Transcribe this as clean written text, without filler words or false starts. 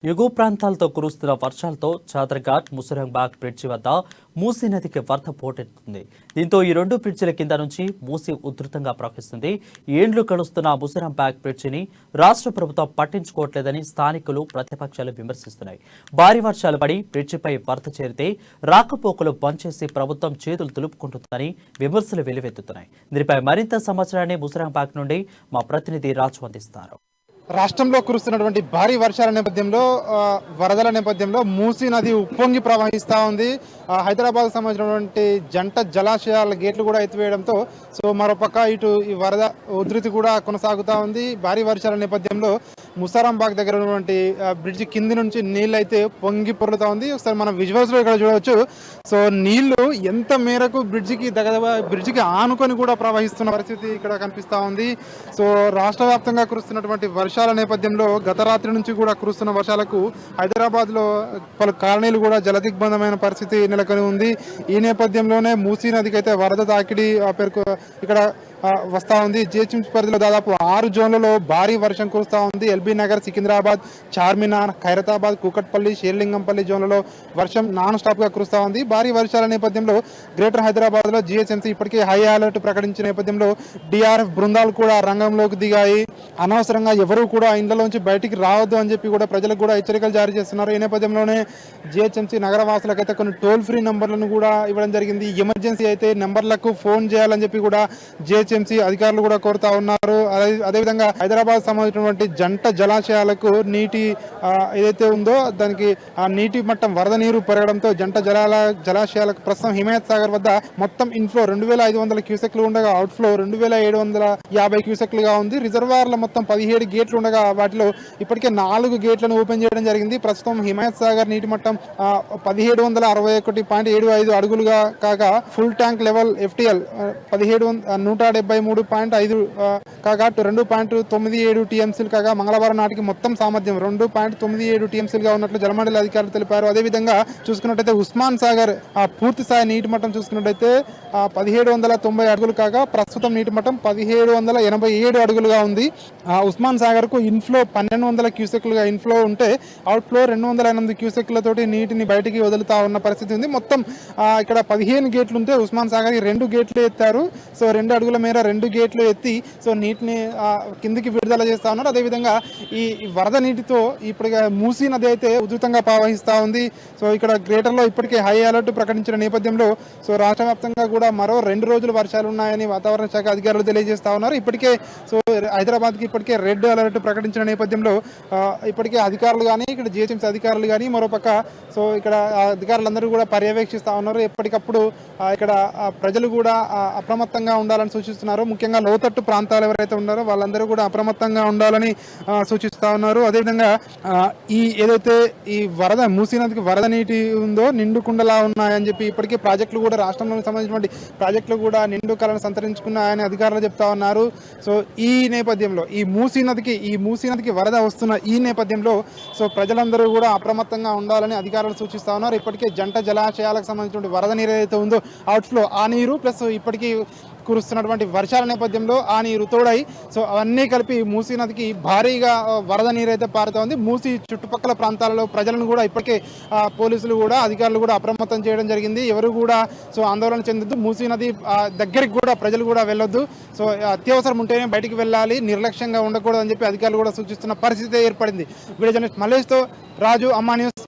ఎగువ ప్రాంతాలతో కురుస్తున్న వర్షాలతో చాదర్ఘాట్ ముసరంబాగ్ బ్రిడ్జి వద్ద మూసీ నదికి వరద పోటెత్తుతుంది. దీంతో ఈ రెండు బ్రిడ్జిల కింద నుంచి మూసీ ఉధృతంగా ప్రవహిస్తుంది. ఏండ్లు గడుస్తున్న ముసరంబాగ్ బ్రిడ్జిని రాష్ట్ర ప్రభుత్వం పట్టించుకోవట్లేదని స్థానికులు, ప్రతిపక్షాలు విమర్శిస్తున్నాయి. భారీ వర్షాలు పడి బ్రిడ్జిపై వరద చేరితే రాకపోకలు బంద్ చేసి ప్రభుత్వం చేతులు దులుపుకుంటుందని విమర్శలు వెల్లువెత్తుతున్నాయి. దీనిపై మరింత సమాచారాన్ని ముసరంబాగ్ నుండి మా ప్రతినిధి రాజు అందిస్తారు. రాష్ట్రంలో కురుస్తున్నటువంటి భారీ వర్షాల నేపథ్యంలో వరదల నేపథ్యంలో మూసీ నది ఉప్పొంగి ప్రవహిస్తూ ఉంది. హైదరాబాద్కు సంబంధించినటువంటి జంట జలాశయాల గేట్లు కూడా ఎత్తివేయడంతో మరోపక్క ఇటు ఈ వరద ఉధృతి కూడా కొనసాగుతూ ఉంది. భారీ వర్షాల నేపథ్యంలో ముసారంబాగ్ దగ్గర ఉన్నటువంటి బ్రిడ్జి కింది నుంచి నీళ్ళు అయితే పొంగి పొర్లుతూ ఉంది. ఒకసారి మనం విజువల్స్లో ఇక్కడ చూడవచ్చు. నీళ్లు ఎంత మేరకు బ్రిడ్జికి ఆనుకొని కూడా ప్రవహిస్తున్న పరిస్థితి ఇక్కడ కనిపిస్తూ ఉంది. రాష్ట్ర వ్యాప్తంగా కురుస్తున్నటువంటి వర్షాల నేపథ్యంలో గత రాత్రి నుంచి కూడా కురుస్తున్న వర్షాలకు హైదరాబాద్లో పలు కాలనీలు కూడా జలదిగ్బంధమైన పరిస్థితి నెలకొని ఉంది. ఈ నేపథ్యంలోనే మూసీ నదికి అయితే వరద తాకిడి ఇక్కడ వస్తూ ఉంది. జిహెచ్ఎంసీ పరిధిలో దాదాపు 6 జోన్లలో భారీ వర్షం కురుస్తూ ఉంది. ఎల్బీ నగర్, సికింద్రాబాద్, చార్మినార్, ఖైరతాబాద్, కూకట్పల్లి, షేర్లింగంపల్లి జోన్లలో వర్షం నాన్ స్టాప్ గా కురుస్తూ ఉంది. భారీ వర్షాల నేపథ్యంలో గ్రేటర్ హైదరాబాద్ లో జిహెచ్ఎంసీ ఇప్పటికే హై అలర్ట్ ప్రకటించిన నేపథ్యంలో డిఆర్ఎఫ్ బృందాలు కూడా రంగంలోకి దిగాయి. అనవసరంగా ఎవరూ కూడా ఇండ్లలోంచి బయటికి రావద్దు అని చెప్పి కూడా ప్రజలకు కూడా హెచ్చరికలు జారీ చేస్తున్నారు. ఈ నేపథ్యంలోనే జిహెచ్ఎంసీ నగర వాసులకైతే కొన్ని టోల్ ఫ్రీ నంబర్లను కూడా ఇవ్వడం జరిగింది. ఎమర్జెన్సీ అయితే నెంబర్లకు ఫోన్ చేయాలని చెప్పి కూడా జిహెచ్ఎంసీ అధికారులు కూడా కోరుతా ఉన్నారు. అదేవిధంగా హైదరాబాద్ సంబంధించినటువంటి జంట జలాశయాలకు నీటి ఏదైతే ఉందో దానికి ఆ నీటి మట్టం వరద నీరు పెరగడంతో జంట జలాశయాలకు ప్రస్తుతం హిమాయత్ సాగర్ వద్ద మొత్తం ఇన్ఫ్లో 2500 క్యూసెక్లు ఉండగా అవుట్ఫ్లో 2750 క్యూసెక్లుగా ఉంది. రిజర్వాయర్ల మొత్తం 17 గేట్లు ఉండగా వాటిలో ఇప్పటికే 4 గేట్లను ఓపెన్ చేయడం జరిగింది. ప్రస్తుతం హిమాయత్ సాగర్ నీటి మట్టం 1761.75 అడుగులుగా కాగా ఫుల్ ట్యాంక్ లెవెల్ FTL 173.5 కాగా 2.97 టీఎంసీలు కాగా మంగళవారం నాటికి మొత్తం సామర్థ్యం 2.97 టీఎంసీలుగా ఉన్నట్లు జలమండలి అధికారులు తెలిపారు. అదేవిధంగా చూసుకున్నట్టయితే ఉస్మాన్ సాగర్ పూర్తి స్థాయి నీటి మట్టం చూసుకున్నట్టయితే 1790 అడుగులు కాగా ప్రస్తుతం నీటి మట్టం 1787 అడుగులుగా ఉంది. ఉస్మాన్ సాగర్ కు ఇన్ఫ్లో 1200 క్యూసెక్లుగా ఇన్ఫ్లో ఉంటే అవుట్ఫ్లో 208 క్యూసెక్లతోటి నీటిని బయటికి వదులుతా ఉన్న పరిస్థితి ఉంది. మొత్తం ఇక్కడ 15 గేట్లు ఉంటే ఉస్మాన్ సాగర్ 2 గేట్లు ఎత్తారు. 2 అడుగుల మేర 2 గేట్లు ఎత్తి నీటిని కిందికి విడుదల చేస్తా ఉన్నారు. అదేవిధంగా ఈ వరద నీటితో ఇప్పుడు మూసీ నది అయితే ఉధృతంగా ప్రవహిస్తూ ఉంది. ఇక్కడ గ్రేటర్లో ఇప్పటికే హై అలర్ట్ ప్రకటించిన నేపథ్యంలో రాష్ట్ర వ్యాప్తంగా కూడా మరో 2 రోజులు వర్షాలు ఉన్నాయని వాతావరణ శాఖ అధికారులు తెలియజేస్తా ఉన్నారు. ఇప్పటికే హైదరాబాద్కి ఇప్పటికే రెడ్ అలర్ట్ ప్రకటించిన నేపథ్యంలో ఇప్పటికే అధికారులు కానీ ఇక్కడ జిహెచ్ఎంసీ అధికారులు కానీ మరోపక్క ఇక్కడ అధికారులందరూ కూడా పర్యవేక్షిస్తూ ఉన్నారు. ఎప్పటికప్పుడు ఇక్కడ ప్రజలు కూడా అప్రమత్తంగా ఉండాలని సూచిస్తున్నారు. ముఖ్యంగా లోతట్టు ప్రాంతాలు ఎవరైతే ఉన్నారో వాళ్ళందరూ కూడా అప్రమత్తంగా ఉండాలని సూచిస్తా ఉన్నారు. అదేవిధంగా ఏదైతే ఈ వరద మూసీ నదికి వరద నీటి ఉందో నిండుకుండలా ఉన్నాయని చెప్పి ఇప్పటికే ప్రాజెక్టులు కూడా రాష్ట్రంలోకి సంబంధించినటువంటి ప్రాజెక్టులు కూడా నిండు కళను సంతరించుకున్నాయని అధికారులు చెప్తా ఉన్నారు. ఈ నేపథ్యంలో ఈ మూసీ నదికి వరద వస్తున్న ఈ నేపథ్యంలో ప్రజలందరూ కూడా అప్రమత్తంగా ఉండాలని అధికారులు సూచిస్తా ఉన్నారు. ఇప్పటికే జంట జలాశయాలకు సంబంధించిన వరద నీరు ఏదైతే ఉందో అవుట్ఫ్లో ఆ నీరు ప్లస్ ఇప్పటికీ కురుస్తున్నటువంటి వర్షాల నేపథ్యంలో ఆ నీరు తోడై అవన్నీ కలిపి మూసీ నదికి భారీగా వరద నీరు అయితే పారుతోంది. మూసీ చుట్టుపక్కల ప్రాంతాలలో ప్రజలను కూడా ఇప్పటికే పోలీసులు కూడా అధికారులు కూడా అప్రమత్తం చేయడం జరిగింది. ఎవరు కూడా ఆందోళన చెందొద్దు, మూసీ నది దగ్గరికి కూడా ప్రజలు కూడా వెళ్ళొద్దు, అత్యవసరం ఉంటేనే బయటికి వెళ్ళాలి, నిర్లక్ష్యంగా ఉండకూడదు అని చెప్పి అధికారులు కూడా సూచిస్తున్న పరిస్థితి ఏర్పడింది. వీడియో జర్నలిస్ట్ మల్లేష్తో రాజు, అమ్మా న్యూస్.